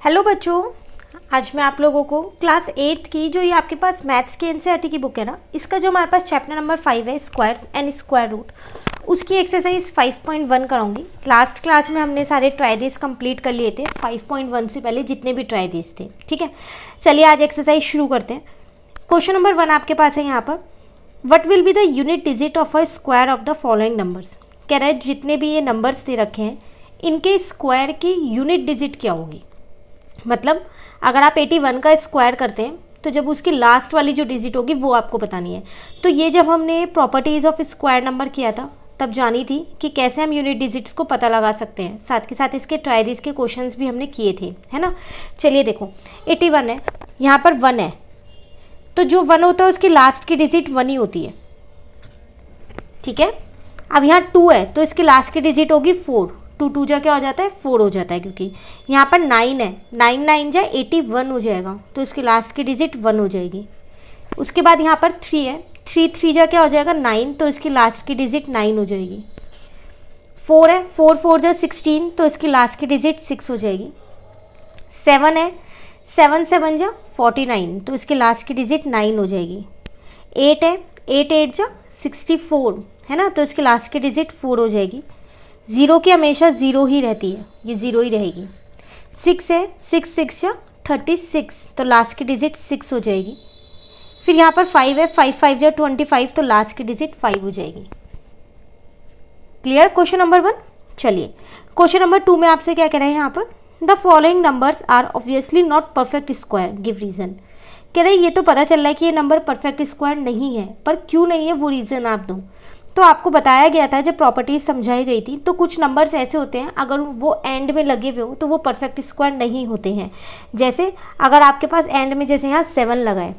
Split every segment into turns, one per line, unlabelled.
Hello बच्चों, आज मैं आप लोगों को क्लास 8th की जो ये आपके पास मैथ्स की एनसीईआरटी की बुक है ना, इसका जो हमारे पास चैप्टर नंबर 5 है स्क्वायर्स एंड स्क्वायर रूट, उसकी एक्सरसाइज 5.1 कराऊंगी। लास्ट क्लास में हमने सारे ट्रायदीज कंप्लीट कर लिए थे 5.1 से पहले जितने भी ट्रायदीज थे। ठीक है, चलिए आज एक्सरसाइज शुरू करते हैं। क्वेश्चन नंबर 1 आपके पास है यहाँ पर, what will be the unit digit of a square of the following numbers. कह रहा है जितने भी ये नंबर्स दे रखे हैं इनके स्क्वायर की यूनिट डिजिट क्या होगी। मतलब अगर आप 81 का स्क्वायर करते हैं तो जब उसकी लास्ट वाली जो डिजिट होगी वो आपको बतानी है। तो ये जब हमने प्रॉपर्टीज़ ऑफ स्क्वायर नंबर किया था तब जानी थी कि कैसे हम यूनिट डिजिट्स को पता लगा सकते हैं। साथ के साथ इसके ट्रायदीज के क्वेश्चंस भी हमने किए थे, है ना। चलिए देखो 81 है, यहाँ पर 1 है, तो जो 1 होता है उसकी लास्ट की डिजिट 1 ही होती है। ठीक है, अब यहाँ 2 है तो इसकी लास्ट की डिजिट होगी 4। 2 2 जा क्या हो जाता है 4 हो जाता है, क्योंकि यहाँ पर 9 है, 9 9 जा 81 हो जाएगा तो इसकी लास्ट की डिजिट 1 हो जाएगी। उसके बाद यहाँ पर 3 है, 3 3 जा क्या हो जाएगा 9 तो इसकी लास्ट की डिजिट 9 हो जाएगी। 4 है, 4 4 जा 16 तो इसकी लास्ट की डिजिट 6 हो जाएगी। 7 है, 7 7 जा 49 तो इसकी लास्ट की डिजिट 9 हो जाएगी। 8 है, 8 8 जा 64 है ना, तो इसकी लास्ट की डिजिट 4 हो जाएगी। 0 की हमेशा 0 ही रहती है, ये 0 ही रहेगी। 6 है, 6 6 जा 36 तो लास्ट की डिजिट 6 हो जाएगी। फिर यहाँ पर 5 है, 5 5 जा 25 तो लास्ट की डिजिट 5 हो जाएगी। Clear question number 1। चलिए क्वेश्चन नंबर 2 में आपसे क्या कह रहे हैं यहाँ पर, the following numbers are obviously not perfect square, give reason. कह रहे हैं ये तो पता चल रहा है कि ये नंबर परफेक्ट स्क्वायर नहीं है, पर क्यों नहीं है वो रीज़न आप दो। तो आपको बताया गया था जब प्रॉपर्टीज समझाई गई थी तो कुछ नंबर्स ऐसे होते हैं अगर वो एंड में लगे हुए हो तो वो परफेक्ट स्क्वायर नहीं होते हैं। जैसे अगर आपके पास एंड में जैसे यहाँ 7 लगा है,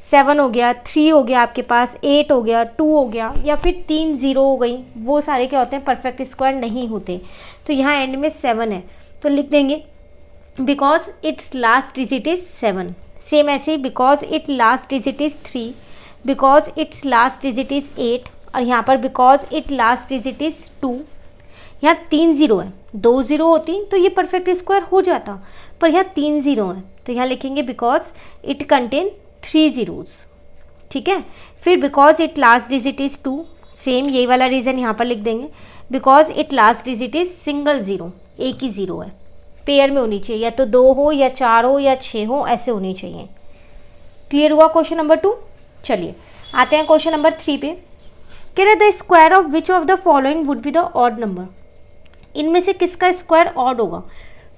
7 हो गया, 3 हो गया, आपके पास 8 हो गया, 2 हो गया, या फिर 3 0 हो गई, वो सारे क्या होते हैं परफेक्ट स्क्वायर नहीं होते। तो यहाँ एंड में 7 है तो लिख देंगे because it's last digit is 7। Same ऐसे ही because it last digit is 3, because it's last digit is 8, और यहाँ पर because it last digit is 2। यहाँ 3 0 है, 2 0 होती तो ये परफेक्ट स्क्वायर हो जाता, पर यहाँ 3 0 है तो यहाँ लिखेंगे बिकॉज इट कंटेन 3 zeros। ठीक है, फिर because it last digit is 2, same यही वाला रीज़न यहाँ पर लिख देंगे, because it last digit is single 0, एक ही 0 है, पेयर में होनी चाहिए, या तो 2 हो या 4 हो या 6 हो, ऐसे होनी चाहिए। क्लियर हुआ क्वेश्चन नंबर 2। चलिए आते हैं क्वेश्चन नंबर 3 पे। कह रहे the square of which of the following would be the odd number. इनमें से किसका स्क्वायर ऑड होगा।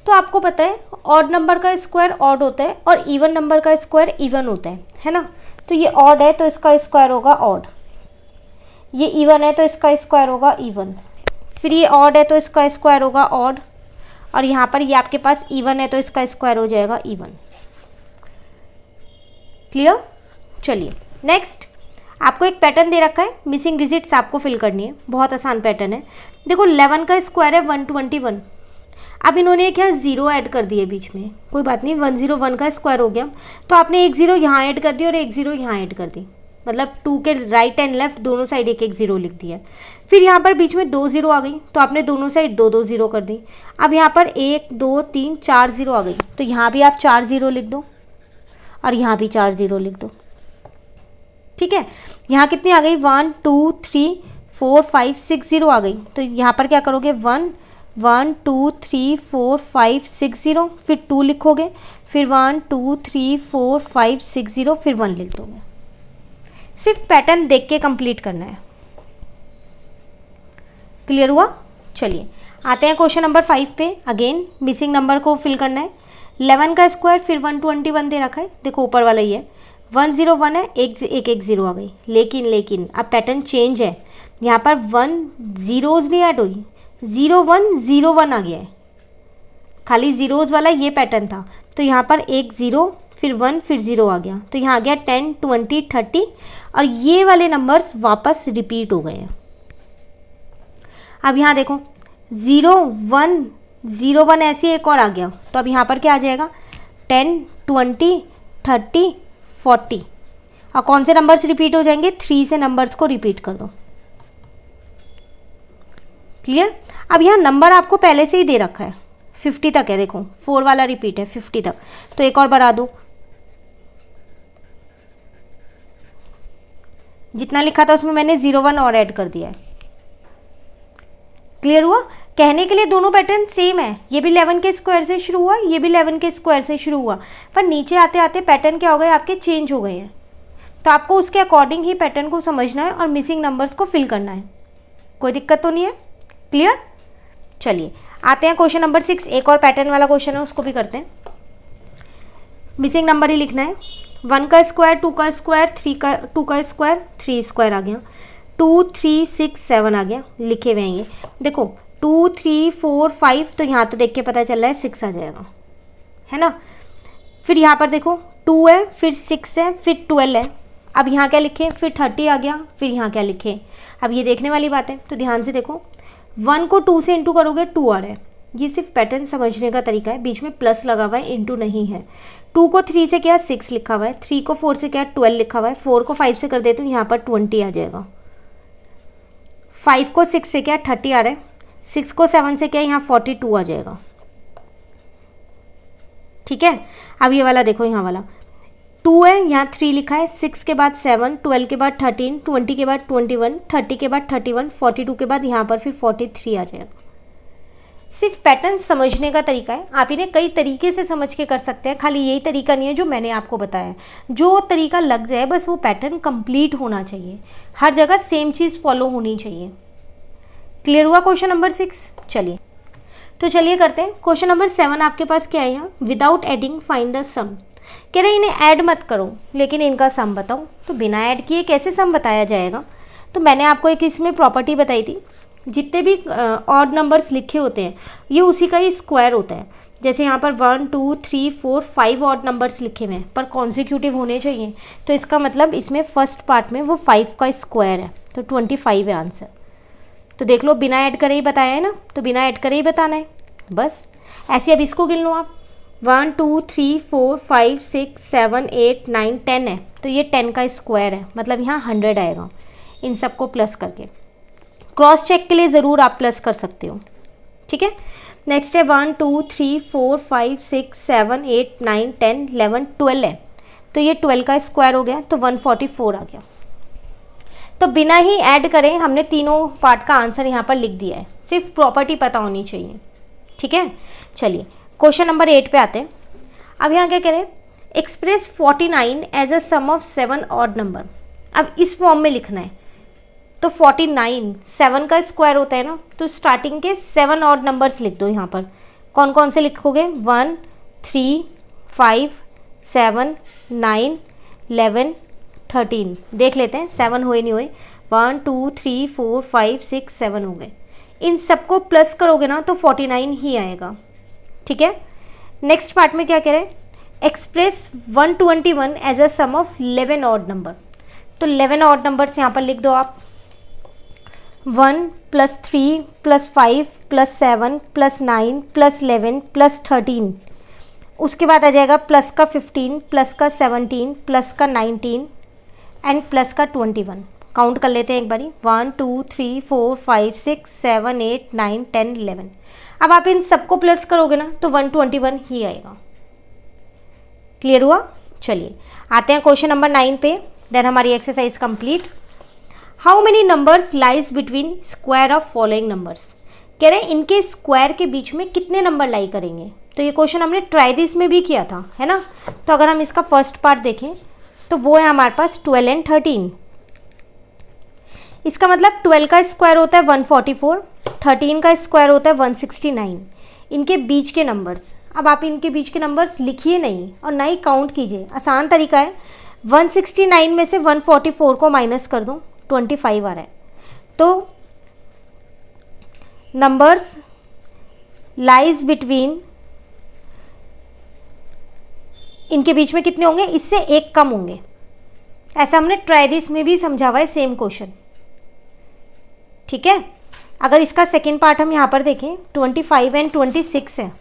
तो आपको पता है ऑड नंबर का स्क्वायर ऑड होता है और इवन नंबर का स्क्वायर इवन होता है ना। तो ये ऑड है तो इसका स्क्वायर होगा ऑड, ये इवन है तो इसका स्क्वायर होगा इवन, फिर ये ऑड है तो इसका स्क्वायर होगा ऑड, और यहाँ पर ये आपके पास इवन है तो इसका स्क्वायर हो जाएगा इवन। क्लियर। चलिए नेक्स्ट, आपको एक पैटर्न दे रखा है, मिसिंग डिजिट्स आपको फिल करनी है, बहुत आसान पैटर्न है। देखो 11 का स्क्वायर है 121, अब इन्होंने एक यहाँ 0 ऐड कर दिया बीच में, कोई बात नहीं, 101 का स्क्वायर हो गया, तो आपने एक 0 यहाँ ऐड कर दी और एक 0 यहाँ ऐड कर दी, मतलब 2 के राइट एंड लेफ्ट दोनों साइड एक एक 0 लिख दिया। फिर यहाँ पर बीच में 2 0 आ गई तो आपने दोनों साइड 2 2 0 कर दी। अब यहाँ पर 1 2 3 4 0 आ गई तो यहाँ भी आप 4 0 लिख दो और यहाँ भी 4 0 लिख दो। ठीक है, यहाँ कितनी आ गई 1 2 3 4 5 6 0 आ गई, तो यहाँ पर क्या करोगे 1 1 2 3 4 5 6 0, फिर 2 लिखोगे, फिर 1 2 3 4 5 6 0, फिर 1 लिख दोगे। सिर्फ पैटर्न देख के कंप्लीट करना है। क्लियर हुआ। चलिए आते हैं क्वेश्चन नंबर 5 पे। अगेन मिसिंग नंबर को फिल करना है। 11 का स्क्वायर फिर 121 दे रखा है, देखो ऊपर वाला ही है, 101 है, एक एक 0 आ गई, लेकिन अब पैटर्न चेंज है, यहाँ पर 1 zeros नहीं ऐड हुई, 0 1 0 1 आ गया है, खाली जीरोज वाला ये पैटर्न था, तो यहाँ पर एक 0 फिर 1 फिर 0 आ गया, तो यहाँ आ गया 10 20 30, और ये वाले नंबर्स वापस रिपीट हो गए हैं। अब यहाँ देखो 0 1 0 1 ऐसे एक और आ गया, तो अब यहाँ पर क्या आ जाएगा 10 20 30 40, और कौन से नंबर्स रिपीट हो जाएंगे 3 से नंबर्स को रिपीट कर दो। क्लियर। अब यहाँ नंबर आपको पहले से ही दे रखा है, 50 तक है, देखो 4 वाला रिपीट है 50 तक, तो एक और बढ़ा दो, जितना लिखा था उसमें मैंने 01 और ऐड कर दिया है। क्लियर हुआ? कहने के लिए दोनों पैटर्न सेम है, ये भी 11 के स्क्वायर से शुरू हुआ, ये भी 11 के स्क्वायर से शुरू हुआ, पर नीचे आते आते पैटर्न क्या हो गए आपके, चेंज हो गए हैं। तो आपको उसके अकॉर्डिंग ही पैटर्न को समझना है और मिसिंग नंबर्स को फिल करना है। कोई दिक्कत तो नहीं है? क्लियर? चलिए आते हैं क्वेश्चन नंबर 6, एक और पैटर्न वाला क्वेश्चन है, उसको भी करते हैं। मिसिंग नंबर ही लिखना है। 1 का स्क्वायर, 2 का स्क्वायर, 2 का स्क्वायर, 3 स्क्वायर आ गया, 2 3 6 7 आ गया, लिखे हुए हैं ये। देखो 2 3 4 5, तो यहाँ तो देख के पता चल रहा है 6 आ जाएगा, है ना। फिर यहाँ पर देखो 2 है, फिर 6 है, फिर 12 है। अब यहाँ क्या लिखे, फिर 30 आ गया, फिर यहाँ क्या लिखे। अब ये देखने वाली बात है, तो ध्यान से देखो, 1 को 2 से इंटू करोगे 2 आ रहा है। ये सिर्फ पैटर्न समझने का तरीका है, बीच में प्लस लगा हुआ है, इंटू नहीं है। 2 को 3 से क्या 6 लिखा हुआ है, 3 को 4 से क्या 12 लिखा हुआ है, 4 को 5 से कर दे तो यहाँ पर 20 आ जाएगा। 5 को 6 से क्या 30 आ रहा है, 6 को 7 से क्या यहाँ 42 आ जाएगा। ठीक है, अब ये वाला देखो, यहाँ वाला 2 है, यहाँ 3 लिखा है, 6 के बाद 7, 12 के बाद 13, 20 के बाद 21, 30 के बाद 31, 42 के बाद यहाँ पर फिर 43 आ जाएगा। सिर्फ पैटर्न समझने का तरीका है, आप इन्हें कई तरीके से समझ के कर सकते हैं, खाली यही तरीका नहीं है जो मैंने आपको बताया है। जो तरीका लग जाए बस वो पैटर्न कंप्लीट होना चाहिए, हर जगह सेम चीज़ फॉलो होनी चाहिए। क्लियर हुआ क्वेश्चन नंबर 6? चलिए तो चलिए करते हैं क्वेश्चन नंबर 7। आपके पास क्या है यहाँ, विदाउट एडिंग फाइंड द सम। कह रहे इन्हें ऐड मत करो लेकिन इनका सम बताओ। तो बिना ऐड किए कैसे सम बताया जाएगा? तो मैंने आपको एक इसमें प्रॉपर्टी बताई थी, जितने भी ऑड नंबर्स लिखे होते हैं ये उसी का ही स्क्वायर होता है। जैसे यहाँ पर 1 2 3 4 5 ऑड नंबर्स लिखे हुए हैं पर कॉन्सिक्यूटिव होने चाहिए, तो इसका मतलब इसमें फर्स्ट पार्ट में वो 5 का स्क्वायर है, तो 25 है आंसर। तो देख लो बिना ऐड करे ही बताया है ना, तो बिना ऐड करे ही बताना है बस। ऐसे अब इसको गिन लो आप, 1 2 3 4 5 6 7 8 9 10 है, तो ये 10 का स्क्वायर है, मतलब यहाँ 100 आएगा। इन सबको प्लस करके क्रॉस चेक के लिए ज़रूर आप प्लस कर सकते हो, ठीक है। नेक्स्ट है 1 2 3 4 5 6 7 8 9 10 11 12 है, तो ये 12 का स्क्वायर हो गया, तो 144 आ गया। तो बिना ही ऐड करें हमने तीनों पार्ट का आंसर यहाँ पर लिख दिया है, सिर्फ प्रॉपर्टी पता होनी चाहिए, ठीक है। चलिए क्वेश्चन नंबर 8 पे आते हैं। अब यहाँ क्या कह रहे हैं, express 49 as a sum of 7 odd number. अब इस फॉर्म में लिखना है, तो 49 7 का स्क्वायर होता है ना, तो स्टार्टिंग के 7 ऑड नंबर्स लिख दो। यहाँ पर कौन कौन से लिखोगे, 1 3 5 7 9 11 13। देख लेते हैं 7 हुए नहीं हुए, 1 2 3 4 5 6 7 हो गए। इन सबको प्लस करोगे ना तो 49 ही आएगा, ठीक है। नेक्स्ट पार्ट में क्या कह रहे हैं, express 121 as a sum of 11 odd number. तो 11 ऑड नंबर्स यहाँ पर लिख दो आप, 1 + 3 + 5 + 7 + 9 + 11 + 13। उसके बाद आ जाएगा प्लस का 15 प्लस का 17 प्लस का 19 एंड प्लस का 21। काउंट कर लेते हैं एक बारी, 1 2 3 4 5 6 7 8 9 10 11। अब आप इन सबको प्लस करोगे ना तो 121 ही आएगा। क्लियर हुआ? चलिए आते हैं क्वेश्चन नंबर 9 पे, देन हमारी exercise complete. How many numbers lies between square of following numbers. कह रहे हैं इनके स्क्वायर के बीच में कितने नंबर लाई करेंगे। तो ये क्वेश्चन हमने ट्राई दिस में भी किया था, है ना। तो अगर हम इसका फर्स्ट पार्ट देखें तो वो है हमारे पास 12 एंड 13। इसका मतलब 12 का स्क्वायर होता है 144, 13 का स्क्वायर होता है 169। इनके बीच के नंबर्स, अब आप इनके बीच के नंबर्स लिखिए नहीं और ना ही काउंट कीजिए, आसान तरीका है। 169 में से 144 को माइनस कर दो, 25 आ रहा है। तो नंबर्स लाइज बिटवीन, इनके बीच में कितने होंगे, इससे एक कम होंगे। ऐसा हमने ट्राई दिस में भी समझा हुआ है सेम क्वेश्चन, ठीक है। अगर इसका सेकेंड पार्ट हम यहाँ पर देखें 25 एंड 26 है,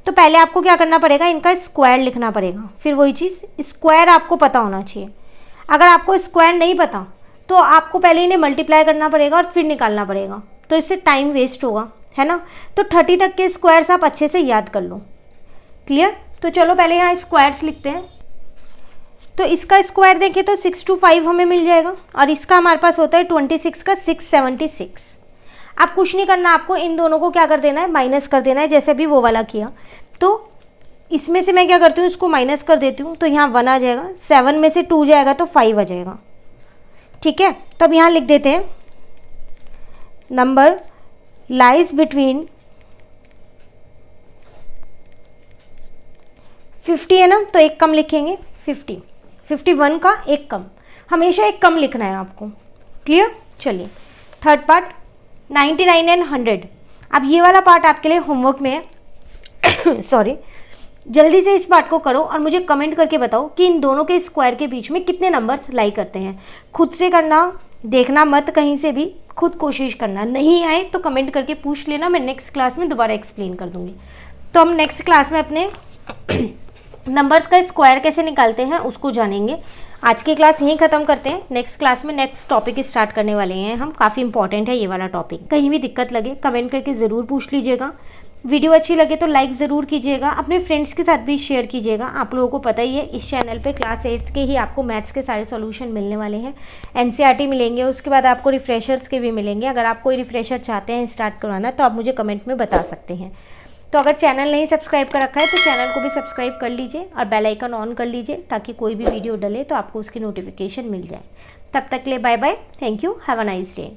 तो पहले आपको क्या करना पड़ेगा, इनका स्क्वायर लिखना पड़ेगा। फिर वही चीज़ स्क्वायर आपको पता होना चाहिए। अगर आपको स्क्वायर नहीं पता तो आपको पहले इन्हें मल्टीप्लाई करना पड़ेगा और फिर निकालना पड़ेगा, तो इससे टाइम वेस्ट होगा, है ना। तो 30 तक के स्क्वायर्स आप अच्छे से याद कर लो। क्लियर? तो चलो पहले यहाँ स्क्वायर्स लिखते हैं। तो इसका स्क्वायर देखें तो 6 to 5 हमें मिल जाएगा, और इसका हमारे पास होता है 26 का 676। अब कुछ नहीं करना, आपको इन दोनों को क्या कर देना है, माइनस कर देना है, जैसे अभी वो वाला किया। तो इसमें से मैं क्या करती हूँ, इसको माइनस कर देती हूँ, तो यहाँ 1 आ जाएगा, 7 में से 2 जाएगा तो 5 आ जाएगा। ठीक है, तो अब यहाँ लिख देते हैं नंबर लाइज बिटवीन 50 है ना, तो एक कम लिखेंगे 50, 51 का एक कम, हमेशा एक कम लिखना है आपको। क्लियर? चलिए थर्ड पार्ट 99 एंड 100। अब ये वाला पार्ट आपके लिए होमवर्क में है सॉरी, जल्दी से इस पार्ट को करो और मुझे कमेंट करके बताओ कि इन दोनों के स्क्वायर के बीच में कितने नंबर्स लाई करते हैं। खुद से करना, देखना मत कहीं से भी, खुद कोशिश करना। नहीं आए तो कमेंट करके पूछ लेना, मैं नेक्स्ट क्लास में दोबारा एक्सप्लेन कर दूंगी। तो हम नेक्स्ट क्लास में अपने नंबर्स का स्क्वायर कैसे निकालते हैं उसको जानेंगे। आज की क्लास यहीं ख़त्म करते हैं, नेक्स्ट क्लास में नेक्स्ट टॉपिक स्टार्ट करने वाले हैं हम। काफ़ी इंपॉर्टेंट है ये वाला टॉपिक। कहीं भी दिक्कत लगे कमेंट करके ज़रूर पूछ लीजिएगा। वीडियो अच्छी लगे तो लाइक ज़रूर कीजिएगा, अपने फ्रेंड्स के साथ भी शेयर कीजिएगा। आप लोगों को पता ही है इस चैनल पे क्लास 8th के ही आपको मैथ्स के सारे सॉल्यूशन मिलने वाले हैं। एनसीईआरटी मिलेंगे, उसके बाद आपको रिफ्रेशर्स के भी मिलेंगे। अगर आप कोई रिफ्रेशर चाहते हैं स्टार्ट करवाना तो आप मुझे कमेंट में बता सकते हैं। तो अगर चैनल नहीं सब्सक्राइब कर रखा है तो चैनल को भी सब्सक्राइब कर लीजिए और बेल आइकन ऑन कर लीजिए, ताकि कोई भी वीडियो डले तो आपको उसकी नोटिफिकेशन मिल जाए। तब तक के लिए bye bye, thank you, have a nice day.